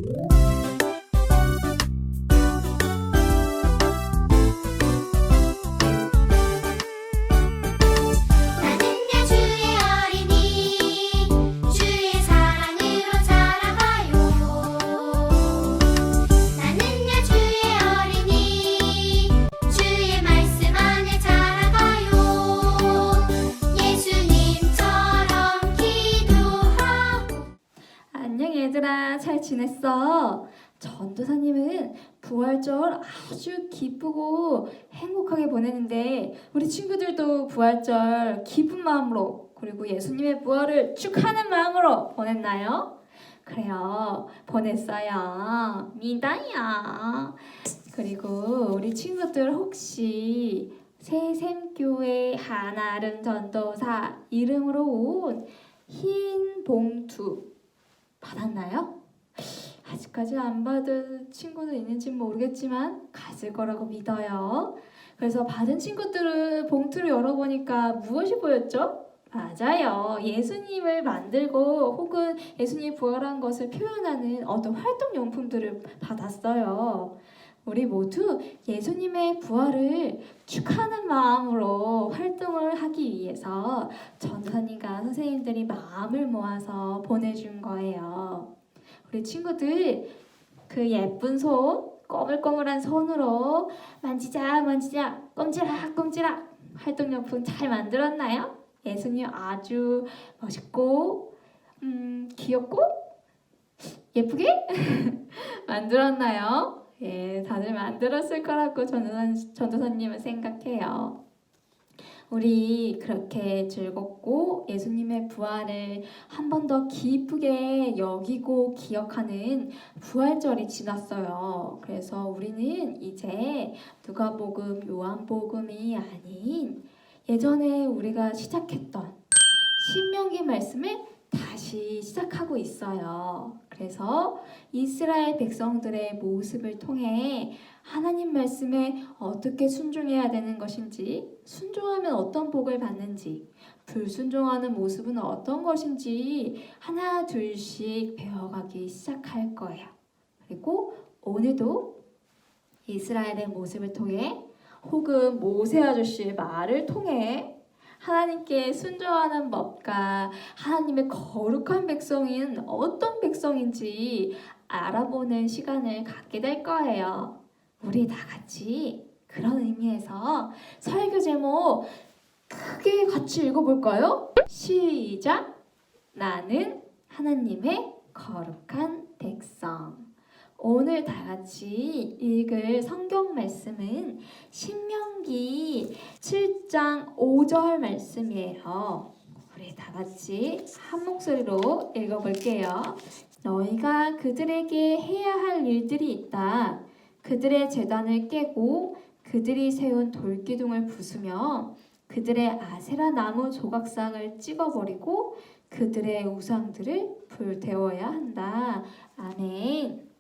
나는야 주의 어린이 주의 사랑으로 자라가요. 나는야 주의 어린이 주의 말씀 안에 자라가요. 예수님처럼 기도하고. 안녕 얘들아, 잘 지냈어? 전도사님은 부활절 아주 기쁘고 행복하게 보내는데 우리 친구들도 부활절 기쁜 마음으로 그리고 예수님의 부활을 축하하는 마음으로 보냈나요? 그래요, 보냈어요. 믿어요. 그리고 우리 친구들 혹시 새샘교회 한아름 전도사 이름으로 온 흰 봉투 받았나요? 아직까지 안 받은 친구도 있는지 모르겠지만 갔을 거라고 믿어요. 그래서 받은 친구들은 봉투를 열어보니까 무엇이 보였죠? 맞아요. 예수님을 만들고 혹은 예수님이 부활한 것을 표현하는 어떤 활동용품들을 받았어요. 우리 모두 예수님의 부활을 축하하는 마음으로 활동을 하기 위해서 전도사님과 선생님들이 마음을 모아서 보내준 거예요. 우리 친구들 그 예쁜 손, 꼬물꼬물한 손으로 만지작 만지작 꼼지락 꼼지락 활동용품 잘 만들었나요? 예수님 아주 멋있고 귀엽고 예쁘게 만들었나요? 예, 다들 만들었을 거라고 전도사님은 생각해요. 우리 그렇게 즐겁고 예수님의 부활을 한 번 더 기쁘게 여기고 기억하는 부활절이 지났어요. 그래서 우리는 이제 누가복음, 요한복음이 아닌 예전에 우리가 시작했던 신명기 말씀을 다시 시작하고 있어요. 그래서 이스라엘 백성들의 모습을 통해 하나님 말씀에 어떻게 순종해야 되는 것인지, 순종하면 어떤 복을 받는지, 불순종하는 모습은 어떤 것인지 하나 둘씩 배워가기 시작할 거예요. 그리고 오늘도 이스라엘의 모습을 통해 혹은 모세 아저씨의 말을 통해 하나님께 순종하는 법과 하나님의 거룩한 백성인 어떤 백성인지 알아보는 시간을 갖게 될 거예요. 우리 다 같이 그런 의미에서 설교 제목 크게 같이 읽어볼까요? 시작! 나는 하나님의 거룩한 백성. 오늘 다 같이 읽을 성경 말씀은 신명기 7장 5절 말씀이에요. 우리 다 같이 한 목소리로 읽어볼게요. 너희가 그들에게 해야 할 일들이 있다. 그들의 제단을 깨고 그들이 세운 돌기둥을 부수며 그들의 아세라 나무 조각상을 찍어버리고 그들의 우상들을 불태워야 한다. 아멘.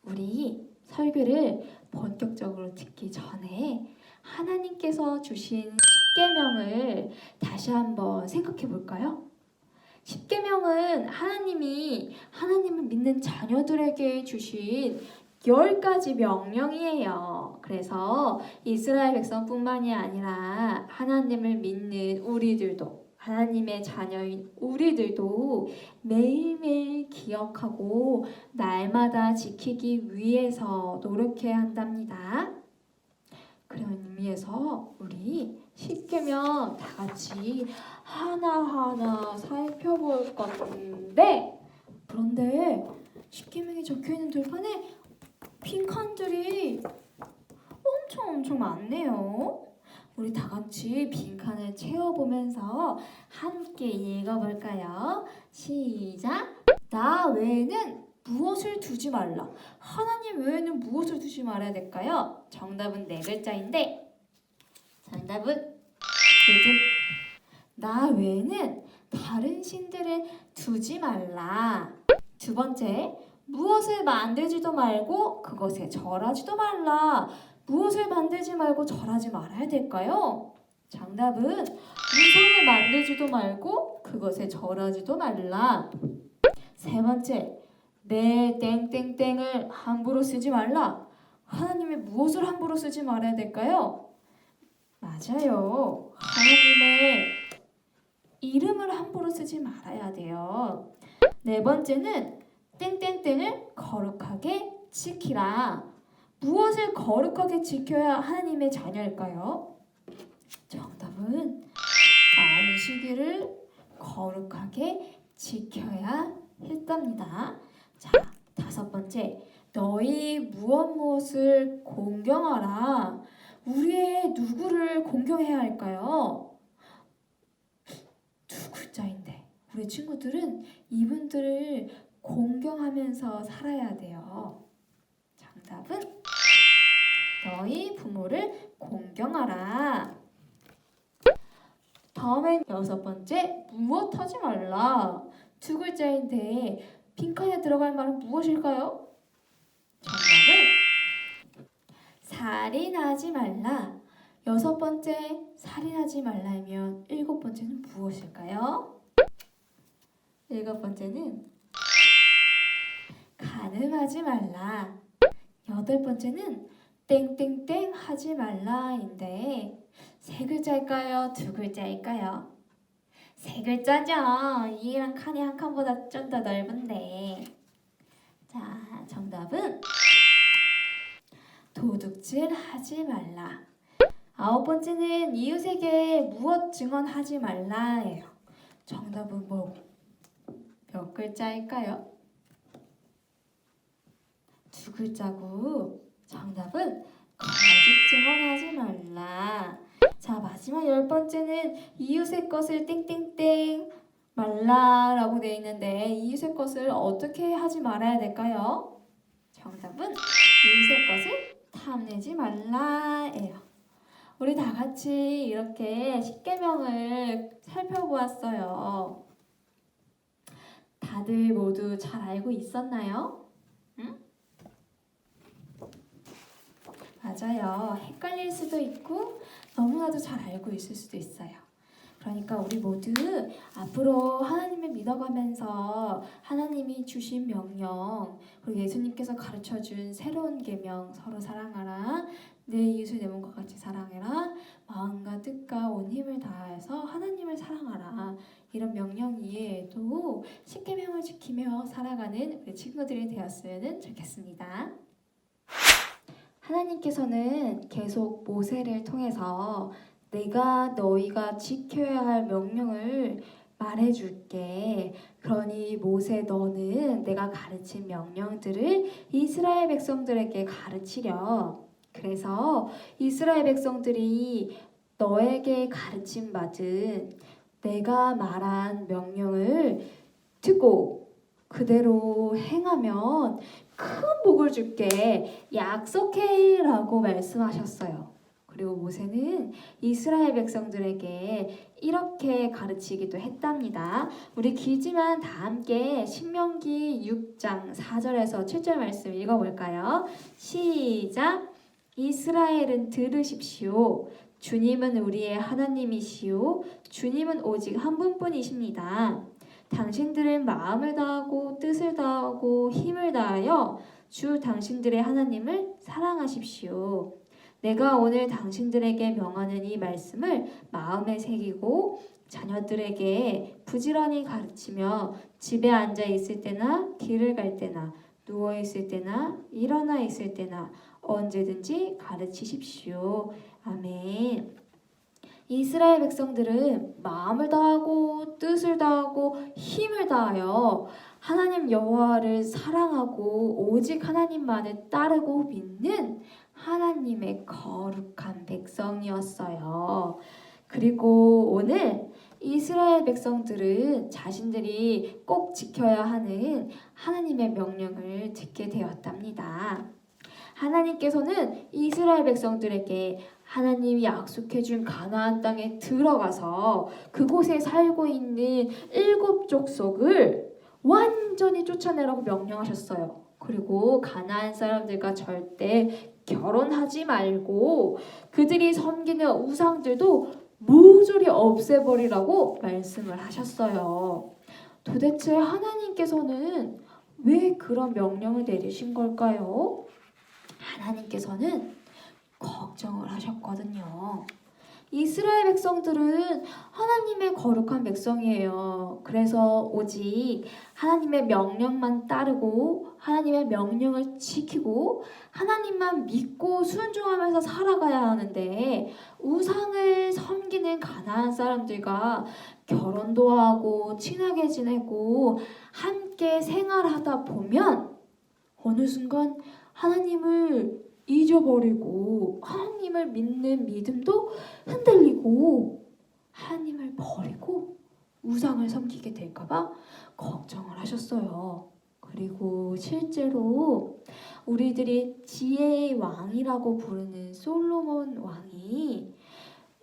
우리 설교를 본격적으로 듣기 전에 하나님께서 주신 10계명을 다시 한번 생각해 볼까요? 10계명은 하나님이 하나님을 믿는 자녀들에게 주신 10가지 명령이에요. 그래서 이스라엘 백성뿐만이 아니라 하나님을 믿는 우리들도 하나님의 자녀인 우리들도 매일매일 기억하고 날마다 지키기 위해서 노력해야 한답니다. 그런 의미에서 우리 10계명 다 같이 하나하나 살펴볼 건데, 그런데 10계명이 적혀있는 들판에 빈칸들이 엄청 많네요. 우리 다 같이 빈칸을 채워보면서 함께 읽어볼까요? 시작! 나 외에는 무엇을 두지 말라. 하나님 외에는 무엇을 두지 말아야 될까요? 정답은 4글자인데 정답은 나 외에는 다른 신들을 두지 말라. 두 번째, 무엇을 만들지도 말고 그것에 절하지도 말라. 무엇을 만들지 말고 절하지 말아야 될까요? 정답은 우상을 만들지도 말고 그것에 절하지도 말라. 세 번째, 내 땡땡땡을 함부로 쓰지 말라. 하나님의 무엇을 함부로 쓰지 말아야 될까요? 맞아요. 하나님의 이름을 함부로 쓰지 말아야 돼요. 네 번째는 땡땡땡을 거룩하게 지키라. 무엇을 거룩하게 지켜야 하나님의 자녀일까요? 정답은 안식일을 거룩하게 지켜야 했답니다. 자, 다섯 번째, 너희 무엇을 공경하라. 우리의 누구를 공경해야 할까요? 두 글자인데 우리 친구들은 이분들을 공경하면서 살아야 돼요. 정답은 너희 부모를 공경하라. 다음엔 여섯 번째, 무엇 하지 말라. 두 글자인데 빈칸에 들어갈 말은 무엇일까요? 정답은 살인하지 말라. 여섯 번째, 살인하지 말라면 일곱 번째는 무엇일까요? 일곱 번째는 간음하지 말라. 여덟 번째는 땡땡땡 하지 말라인데 세 글자일까요? 두 글자일까요? 세 글자죠. 이랑 칸이 한 칸보다 좀 더 넓은데. 자, 정답은 도둑질 하지 말라. 아홉 번째는 이웃에게 무엇 증언하지 말라예요. 정답은 몇 글자일까요? 두 글자고 정답은 거짓 증언하지 말라. 자, 마지막 열 번째는 이웃의 것을 땡땡땡 말라라고 되어 있는데 이웃의 것을 어떻게 하지 말아야 될까요? 정답은 이웃의 것을 탐내지 말라예요. 우리 다 같이 이렇게 십계명을 살펴보았어요. 다들 모두 잘 알고 있었나요? 응? 맞아요. 헷갈릴 수도 있고 너무나도 잘 알고 있을 수도 있어요. 그러니까 우리 모두 앞으로 하나님을 믿어가면서 하나님이 주신 명령, 그리고 예수님께서 가르쳐준 새로운 계명, 서로 사랑하라, 내 이웃을 내 몸과 같이 사랑해라, 마음과 뜻과 온 힘을 다해서 하나님을 사랑하라, 이런 명령 이외에도 십계명을 지키며 살아가는 우리 친구들이 되었으면 좋겠습니다. 하나님께서는 계속 모세를 통해서 내가 너희가 지켜야 할 명령을 말해줄게. 그러니 모세 너는 내가 가르친 명령들을 이스라엘 백성들에게 가르치려. 그래서 이스라엘 백성들이 너에게 가르침 받은 내가 말한 명령을 듣고 그대로 행하면 큰 복을 줄게 약속해 라고 말씀하셨어요. 그리고 모세는 이스라엘 백성들에게 이렇게 가르치기도 했답니다. 우리 길지만 다 함께 신명기 6장 4절에서 7절 말씀 읽어볼까요? 시작! 이스라엘은 들으십시오. 주님은 우리의 하나님이시오. 주님은 오직 한 분뿐이십니다. 당신들은 마음을 다하고 뜻을 다하고 힘을 다하여 주 당신들의 하나님을 사랑하십시오. 내가 오늘 당신들에게 명하는 이 말씀을 마음에 새기고 자녀들에게 부지런히 가르치며 집에 앉아 있을 때나 길을 갈 때나 누워 있을 때나 일어나 있을 때나 언제든지 가르치십시오. 아멘. 이스라엘 백성들은 마음을 다하고 뜻을 다하고 힘을 다하여 하나님 여호와를 사랑하고 오직 하나님만을 따르고 믿는 하나님의 거룩한 백성이었어요. 그리고 오늘 이스라엘 백성들은 자신들이 꼭 지켜야 하는 하나님의 명령을 듣게 되었답니다. 하나님께서는 이스라엘 백성들에게 하나님이 약속해준 가나안 땅에 들어가서 그곳에 살고 있는 7 족속을 완전히 쫓아내라고 명령하셨어요. 그리고 가나안 사람들과 절대 결혼하지 말고 그들이 섬기는 우상들도 모조리 없애버리라고 말씀을 하셨어요. 도대체 하나님께서는 왜 그런 명령을 내리신 걸까요? 하나님께서는 걱정을 하셨거든요. 이스라엘 백성들은 하나님의 거룩한 백성이에요. 그래서 오직 하나님의 명령만 따르고 하나님의 명령을 지키고 하나님만 믿고 순종하면서 살아가야 하는데 우상을 섬기는 가나안 사람들과 결혼도 하고 친하게 지내고 함께 생활하다 보면 어느 순간 하나님을 잊어버리고 하나님을 믿는 믿음도 흔들리고 하나님을 버리고 우상을 섬기게 될까봐 걱정을 하셨어요. 그리고 실제로 우리들이 지혜의 왕이라고 부르는 솔로몬 왕이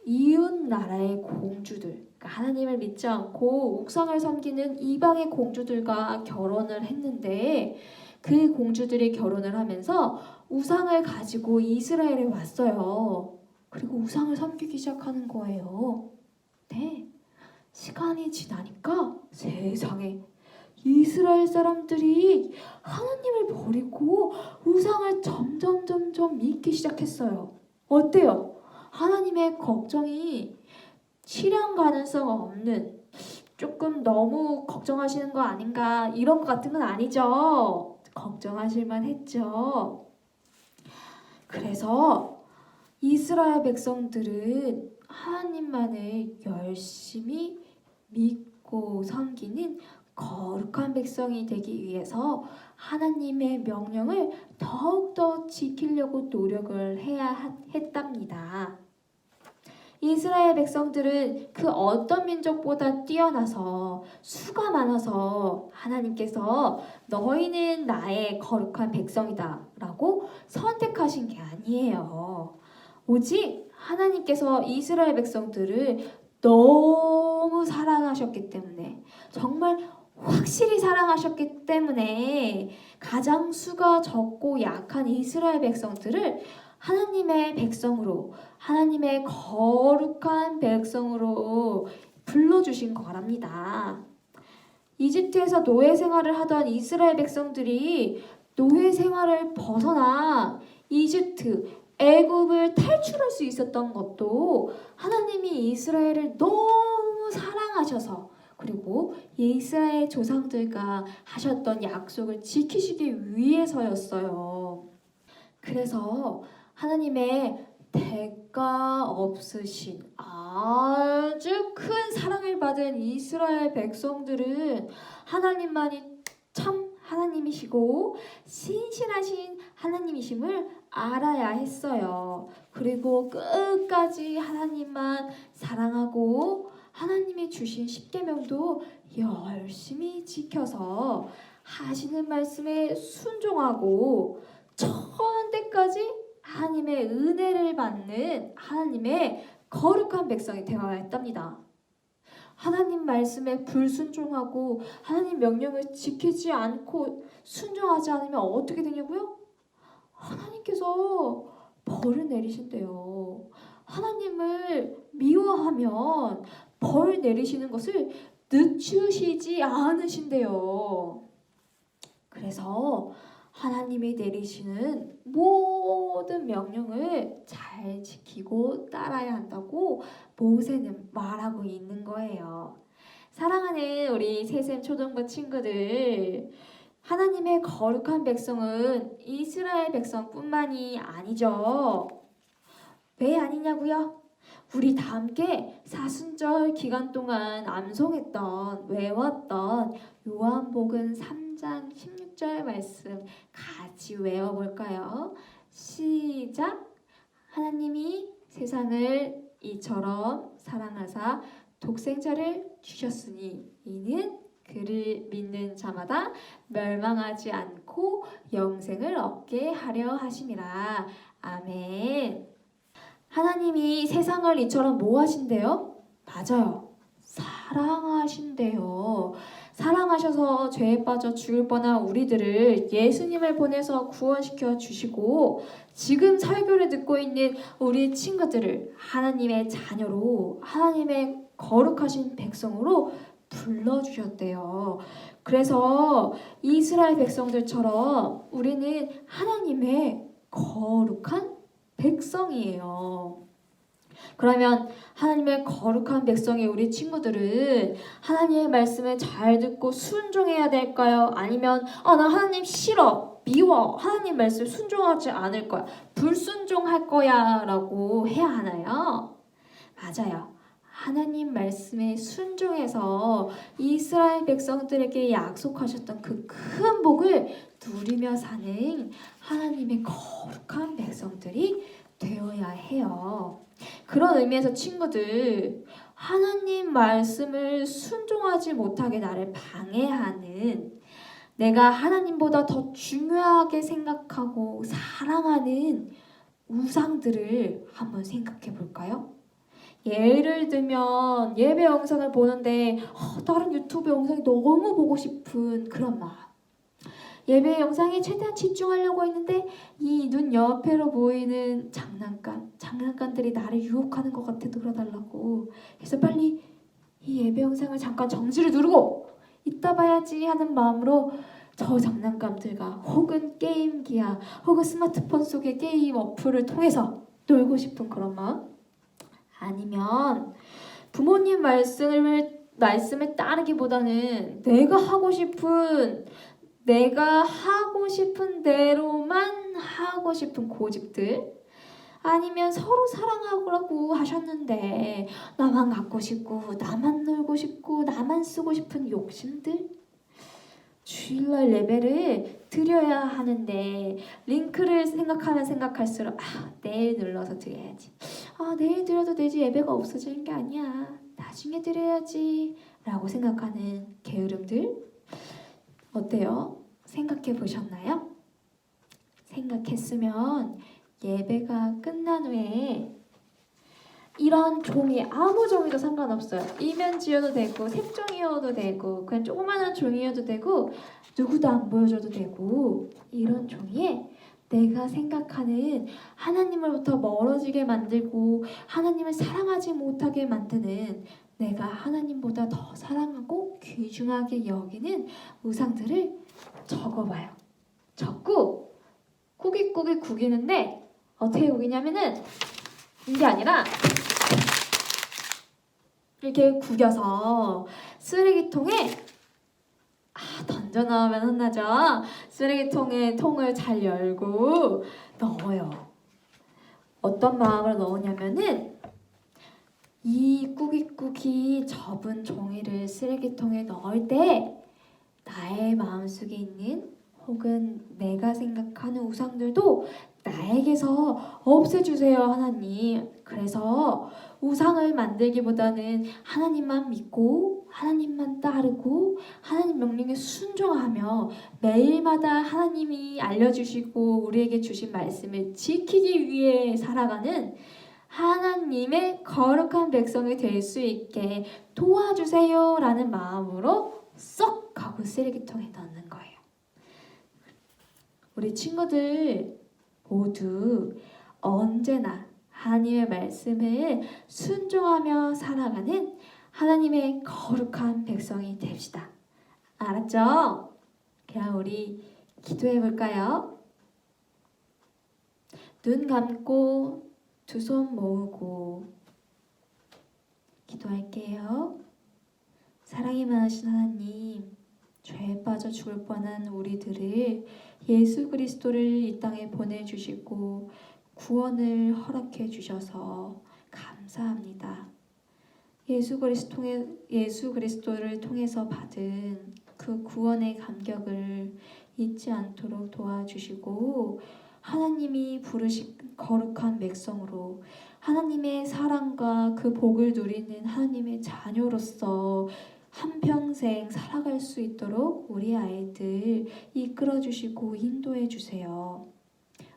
이웃 나라의 공주들, 그러니까 하나님을 믿지 않고 우상을 섬기는 이방의 공주들과 결혼을 했는데 그 공주들이 결혼을 하면서 우상을 가지고 이스라엘에 왔어요. 그리고 우상을 섬기기 시작하는 거예요. 네. 시간이 지나니까 세상에 이스라엘 사람들이 하나님을 버리고 우상을 점점 믿기 시작했어요. 어때요? 하나님의 걱정이 실현 가능성 없는 조금 너무 걱정하시는 거 아닌가 이런 것 같은 건 아니죠. 걱정하실만 했죠. 그래서 이스라엘 백성들은 하나님만을 열심히 믿고 섬기는 거룩한 백성이 되기 위해서 하나님의 명령을 더욱더 지키려고 노력을 해야 했답니다. 이스라엘 백성들은 그 어떤 민족보다 뛰어나서 수가 많아서 하나님께서 너희는 나의 거룩한 백성이다 라고 선택하신 게 아니에요. 오직 하나님께서 이스라엘 백성들을 너무 사랑하셨기 때문에 정말 확실히 사랑하셨기 때문에 가장 수가 적고 약한 이스라엘 백성들을 하나님의 백성으로 하나님의 거룩한 백성으로 불러주신 거랍니다. 이집트에서 노예 생활을 하던 이스라엘 백성들이 노예 생활을 벗어나 이집트, 애굽을 탈출할 수 있었던 것도 하나님이 이스라엘을 너무 사랑하셔서 그리고 이스라엘 조상들과 하셨던 약속을 지키시기 위해서였어요. 그래서 하나님의 대가 없으신 아주 큰 사랑을 받은 이스라엘 백성들은 하나님만이 참 하나님이시고 신실하신 하나님이심을 알아야 했어요. 그리고 끝까지 하나님만 사랑하고 하나님이 주신 십계명도 열심히 지켜서 하시는 말씀에 순종하고 천대까지 하나님의 은혜를 받는 하나님의 거룩한 백성이 되어야 했답니다. 하나님 말씀에 불순종하고 하나님 명령을 지키지 않고 순종하지 않으면 어떻게 되냐고요? 하나님께서 벌을 내리신대요. 하나님을 미워하면 벌 내리시는 것을 늦추시지 않으신대요. 그래서 하나님이 내리시는 모든 명령을 잘 지키고 따라야 한다고 모세는 말하고 있는 거예요. 사랑하는 우리 세샘 초등부 친구들, 하나님의 거룩한 백성은 이스라엘 백성뿐만이 아니죠. 왜 아니냐고요? 우리 다 함께 사순절 기간 동안 암송했던 외웠던 요한복음 3장 16절 말씀 같이 외워볼까요? 시작! 하나님이 세상을 이처럼 사랑하사 독생자를 주셨으니 이는 그를 믿는 자마다 멸망하지 않고 영생을 얻게 하려 하심이라. 아멘. 하나님이 세상을 이처럼 뭐 하신대요? 맞아요. 사랑하신대요. 사랑하셔서 죄에 빠져 죽을 뻔한 우리들을 예수님을 보내서 구원시켜 주시고 지금 설교를 듣고 있는 우리 친구들을 하나님의 자녀로 하나님의 거룩하신 백성으로 불러주셨대요. 그래서 이스라엘 백성들처럼 우리는 하나님의 거룩한 백성이에요. 그러면 하나님의 거룩한 백성의 우리 친구들은 하나님의 말씀을 잘 듣고 순종해야 될까요? 아니면 나 하나님 싫어, 미워, 하나님 말씀 순종하지 않을 거야, 불순종할 거야 라고 해야 하나요? 맞아요. 하나님 말씀에 순종해서 이스라엘 백성들에게 약속하셨던 그 큰 복을 누리며 사는 하나님의 거룩한 백성들이 되어야 해요. 그런 의미에서 친구들, 하나님 말씀을 순종하지 못하게 나를 방해하는, 내가 하나님보다 더 중요하게 생각하고 사랑하는 우상들을 한번 생각해 볼까요? 예를 들면 예배 영상을 보는데 다른 유튜브 영상이 너무 보고 싶은 그런 마음. 예배 영상에 최대한 집중하려고 했는데 이 눈 옆으로 보이는 장난감들이 나를 유혹하는 것 같아 들어달라고. 그래서 빨리 이 예배 영상을 잠깐 정지를 누르고 이따 봐야지 하는 마음으로 저 장난감들과 혹은 게임기야 혹은 스마트폰 속의 게임 어플을 통해서 놀고 싶은 그런 마음. 아니면 부모님 말씀을 따르기보다는 내가 하고 싶은 대로만 하고 싶은 고집들. 아니면 서로 사랑하라고 하셨는데 나만 갖고 싶고 나만 놀고 싶고 나만 쓰고 싶은 욕심들. 주일날 예배를 드려야 하는데 링크를 생각하면 생각할수록 내일 눌러서 드려야지, 내일 드려도 되지, 예배가 없어지는 게 아니야, 나중에 드려야지 라고 생각하는 게으름들. 어때요? 생각해 보셨나요? 생각했으면 예배가 끝난 후에 이런 종이, 아무 종이도 상관없어요. 이면지여도 되고 색종이여도 되고 그냥 조그마한 종이여도 되고 누구도 안 보여줘도 되고, 이런 종이에 내가 생각하는 하나님으로부터 멀어지게 만들고 하나님을 사랑하지 못하게 만드는, 내가 하나님보다 더 사랑하고 귀중하게 여기는 우상들을 적어봐요. 적고 꾸깃꾸깃 구기는데 어떻게 구기냐면은 이게 아니라 이렇게 구겨서 쓰레기통에 던져 넣으면 혼나죠. 쓰레기통에 통을 잘 열고 넣어요. 어떤 마음으로 넣으냐면은 이 꾸깃꾸깃 접은 종이를 쓰레기통에 넣을 때 나의 마음속에 있는 혹은 내가 생각하는 우상들도 나에게서 없애주세요 하나님. 그래서 우상을 만들기보다는 하나님만 믿고 하나님만 따르고 하나님 명령에 순종하며 매일마다 하나님이 알려주시고 우리에게 주신 말씀을 지키기 위해 살아가는 하나님의 거룩한 백성이 될 수 있게 도와주세요 라는 마음으로 쏙 하고 쓰레기통에 넣는 거예요. 우리 친구들 모두 언제나 하나님의 말씀을 순종하며 살아가는 하나님의 거룩한 백성이 됩시다. 알았죠? 그냥 우리 기도해 볼까요? 눈 감고 두 손 모으고 기도할게요. 사랑이 많으신 하나님, 죄에 빠져 죽을 뻔한 우리들을 예수 그리스도를 이 땅에 보내주시고 구원을 허락해 주셔서 감사합니다. 예수 그리스도를 통해서 받은 그 구원의 감격을 잊지 않도록 도와주시고 하나님이 부르신 거룩한 백성으로 하나님의 사랑과 그 복을 누리는 하나님의 자녀로서 한평생 살아갈 수 있도록 우리 아이들 이끌어 주시고 인도해 주세요.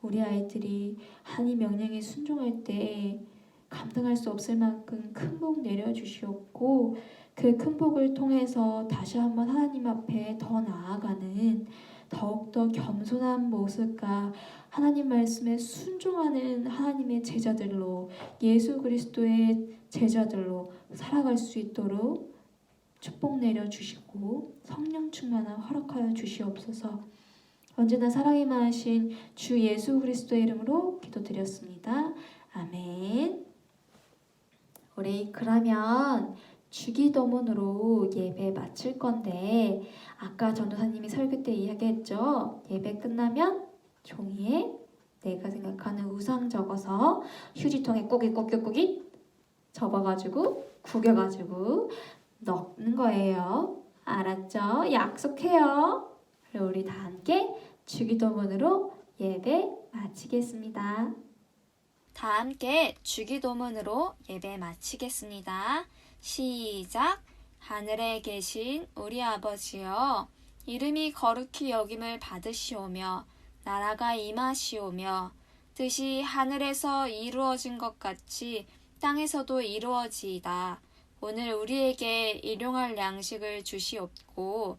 우리 아이들이 하나님 명령에 순종할 때 감당할 수 없을 만큼 큰 복 내려주시옵고 그 큰 복을 통해서 다시 한번 하나님 앞에 더 나아가는 더욱더 겸손한 모습과 하나님 말씀에 순종하는 하나님의 제자들로, 예수 그리스도의 제자들로 살아갈 수 있도록 축복 내려주시고 성령 충만함 허락하여 주시옵소서. 언제나 사랑이 많으신 주 예수 그리스도의 이름으로 기도드렸습니다. 아멘. 우리 그러면 주기도문으로 예배 마칠 건데 아까 전도사님이 설교 때 이야기했죠. 예배 끝나면 종이에 내가 생각하는 우상 적어서 휴지통에 꾸깃 접어가지고 구겨가지고 넣는 거예요. 알았죠? 약속해요. 그럼 우리 다 함께 주기도문으로 예배 마치겠습니다. 다 함께 주기도문으로 예배 마치겠습니다. 시작! 하늘에 계신 우리 아버지여, 이름이 거룩히 여김을 받으시오며 나라가 임하시오며 뜻이 하늘에서 이루어진 것 같이 땅에서도 이루어지이다. 오늘 우리에게 일용할 양식을 주시옵고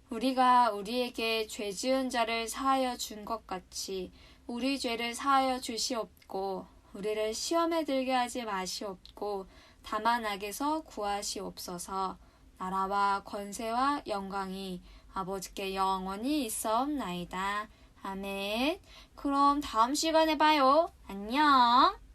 우리가 우리에게 죄 지은 자를 사하여 준 것 같이 우리 죄를 사하여 주시옵고 우리를 시험에 들게 하지 마시옵고 다만 악에서 구하시옵소서. 나라와 권세와 영광이 아버지께 영원히 있사옵나이다. 아멘. 그럼 다음 시간에 봐요. 안녕.